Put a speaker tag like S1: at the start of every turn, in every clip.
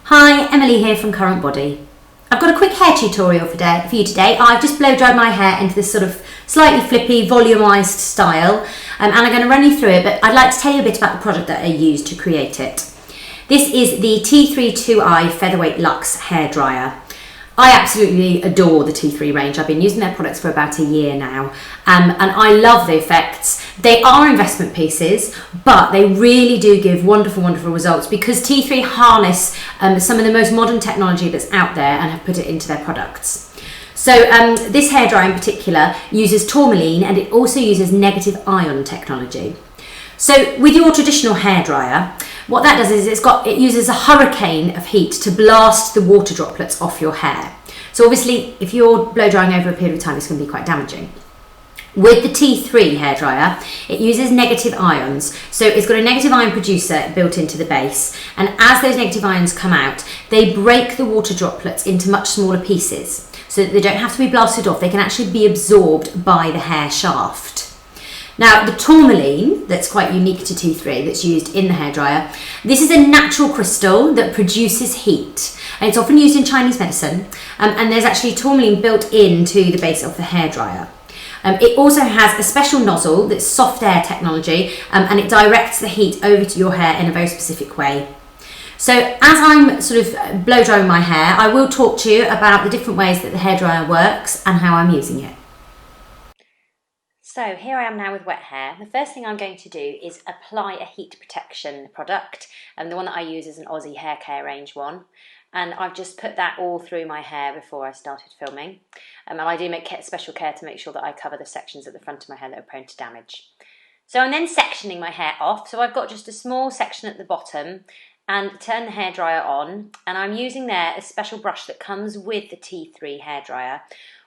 S1: Hi, Emily here from CURRENTBODY. I've got a quick hair tutorial for you today. I've just blow dried my hair into this sort of slightly flippy, volumised style, and I'm going to run you through it, but I'd like to tell you a bit about the product that I used to create it. This is the T3 Featherweight Luxe hairdryer. I absolutely adore the T3 range. I've been using their products for about a year now, and I love the effects. They are investment pieces, but they really do give wonderful, wonderful results because T3 harness some of the most modern technology that's out there and have put it into their products. So this hairdryer in particular uses tourmaline, and it also uses negative ion technology. So with your traditional hairdryer, what that does is it uses a hurricane of heat to blast the water droplets off your hair. So obviously, if you're blow drying over a period of time, it's going to be quite damaging. With the T3 hairdryer, it uses negative ions. So it's got a negative ion producer built into the base, and as those negative ions come out, they break the water droplets into much smaller pieces so that they don't have to be blasted off. They can actually be absorbed by the hair shaft. Now, the tourmaline, that's quite unique to T3, that's used in the hairdryer, this is a natural crystal that produces heat, and it's often used in Chinese medicine, and there's actually tourmaline built into the base of the hairdryer. It also has a special nozzle that's soft air technology, and it directs the heat over to your hair in a very specific way. So as I'm sort of blow drying my hair, I will talk to you about the different ways that the hairdryer works and how I'm using it. So here I am now with wet hair. The first thing I'm going to do is apply a heat protection product, and the one that I use is an Aussie hair care range one, and I've just put that all through my hair before I started filming, and I do make special care to make sure that I cover the sections at the front of my hair that are prone to damage. So I'm then sectioning my hair off, so I've got just a small section at the bottom, and turn the hairdryer on, and I'm using there a special brush that comes with the T3 hairdryer,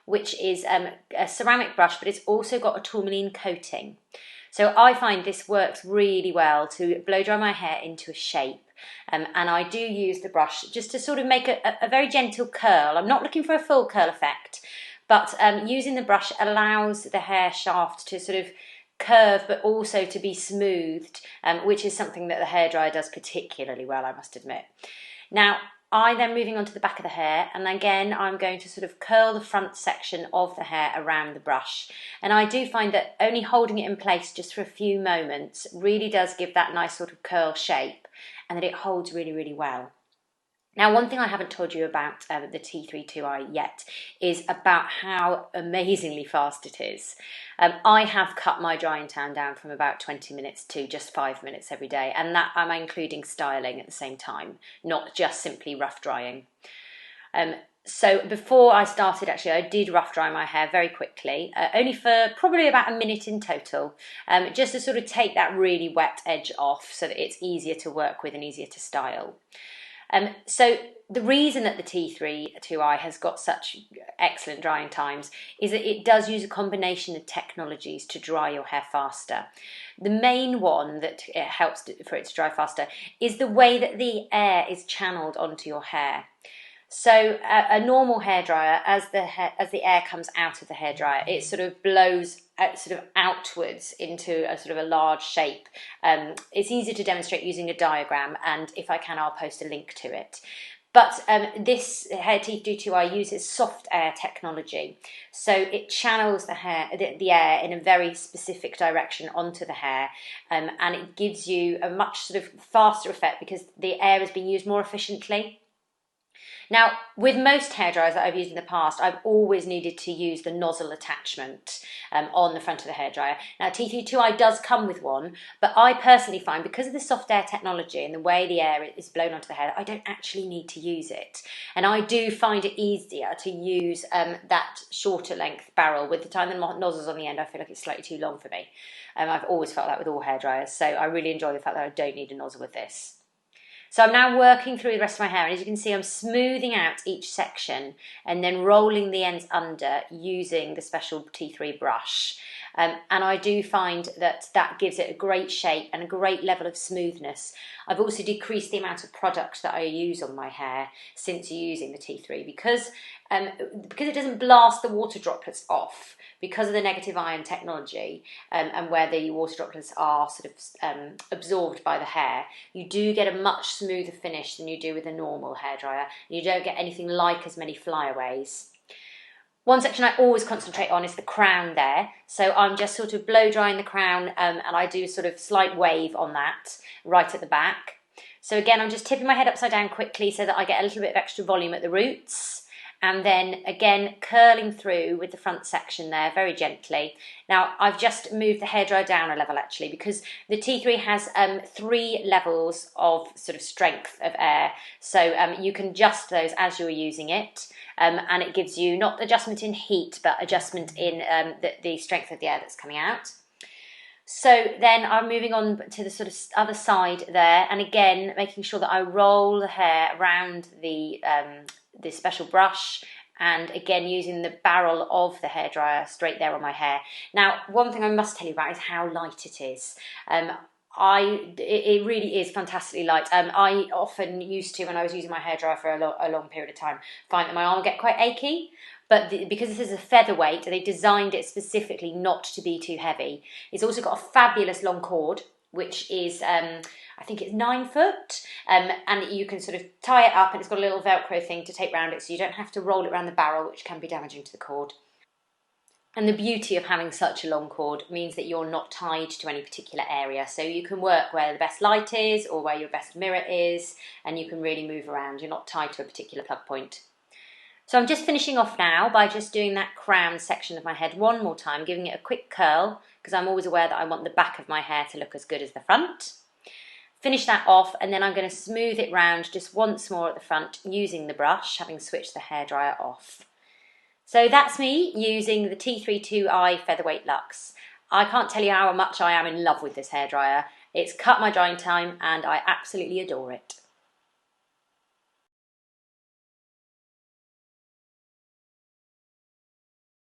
S1: which is a ceramic brush, but it's also got a tourmaline coating. So I find this works really well to blow dry my hair into a shape, and I do use the brush just to sort of make a very gentle curl. I'm not looking for a full curl effect, but using the brush allows the hair shaft to sort of curve but also to be smoothed, which is something that the hairdryer does particularly well, I must admit. Now, then moving on to the back of the hair, and again I'm going to sort of curl the front section of the hair around the brush, and I do find that only holding it in place just for a few moments really does give that nice sort of curl shape, and that it holds really, really well. Now, one thing I haven't told you about the T3 yet is about how amazingly fast it is. I have cut my drying time down from about 20 minutes to just 5 minutes every day, and that I'm including styling at the same time, not just simply rough drying. So before I started, actually, I did rough dry my hair very quickly, only for probably about a minute in total, just to sort of take that really wet edge off so that it's easier to work with and easier to style. So the reason that the T3 has got such excellent drying times is that it does use a combination of technologies to dry your hair faster. The main one that it helps for it to dry faster is the way that the air is channeled onto your hair. So a normal hairdryer, as the air comes out of the hairdryer, it sort of blows sort of outwards into a sort of a large shape. It's easy to demonstrate using a diagram, and if I can, I'll post a link to it. But this T3 uses soft air technology, so it channels the air in a very specific direction onto the hair, and it gives you a much sort of faster effect because the air is being used more efficiently. Now, with most hairdryers that I've used in the past, I've always needed to use the nozzle attachment on the front of the hairdryer. Now, T3 does come with one, but I personally find because of the soft air technology and the way the air is blown onto the hair, I don't actually need to use it. And I do find it easier to use that shorter length barrel. With the time the nozzle's on the end, I feel like it's slightly too long for me. I've always felt that with all hairdryers, so I really enjoy the fact that I don't need a nozzle with this. So I'm now working through the rest of my hair, and as you can see, I'm smoothing out each section and then rolling the ends under using the special T3 brush. and I do find that that gives it a great shape and a great level of smoothness. I've also decreased the amount of product that I use on my hair since using the T3 because it doesn't blast the water droplets off because of the negative ion technology, and where the water droplets are sort of absorbed by the hair. You do get a much smoother finish than you do with a normal hairdryer. You don't get anything like as many flyaways. One section I always concentrate on is the crown there. So I'm just sort of blow drying the crown, and I do a sort of slight wave on that right at the back. So again, I'm just tipping my head upside down quickly so that I get a little bit of extra volume at the roots. And then again, curling through with the front section there very gently. Now, I've just moved the hairdryer down a level actually because the T3 has 3 levels of sort of strength of air. So you can adjust those as you're using it. And it gives you not adjustment in heat, but adjustment in the strength of the air that's coming out. So then I'm moving on to the sort of other side there, and again making sure that I roll the hair around the special brush, and again using the barrel of the hairdryer straight there on my hair. Now, one thing I must tell you about is how light it is. It really is fantastically light. I often used to, when I was using my hairdryer for a long period of time, find that my arm would get quite achy. But because this is a featherweight, they designed it specifically not to be too heavy. It's also got a fabulous long cord, which is, I think it's 9 foot, and you can sort of tie it up, and it's got a little Velcro thing to tape around it, so you don't have to roll it around the barrel, which can be damaging to the cord. And the beauty of having such a long cord means that you're not tied to any particular area, so you can work where the best light is or where your best mirror is, and you can really move around. You're not tied to a particular plug point. So I'm just finishing off now by just doing that crown section of my head one more time, giving it a quick curl, because I'm always aware that I want the back of my hair to look as good as the front. Finish that off, and then I'm going to smooth it round just once more at the front using the brush, having switched the hairdryer off. So that's me using the T3 2i Featherweight Luxe. I can't tell you how much I am in love with this hairdryer. It's cut my drying time and I absolutely adore it.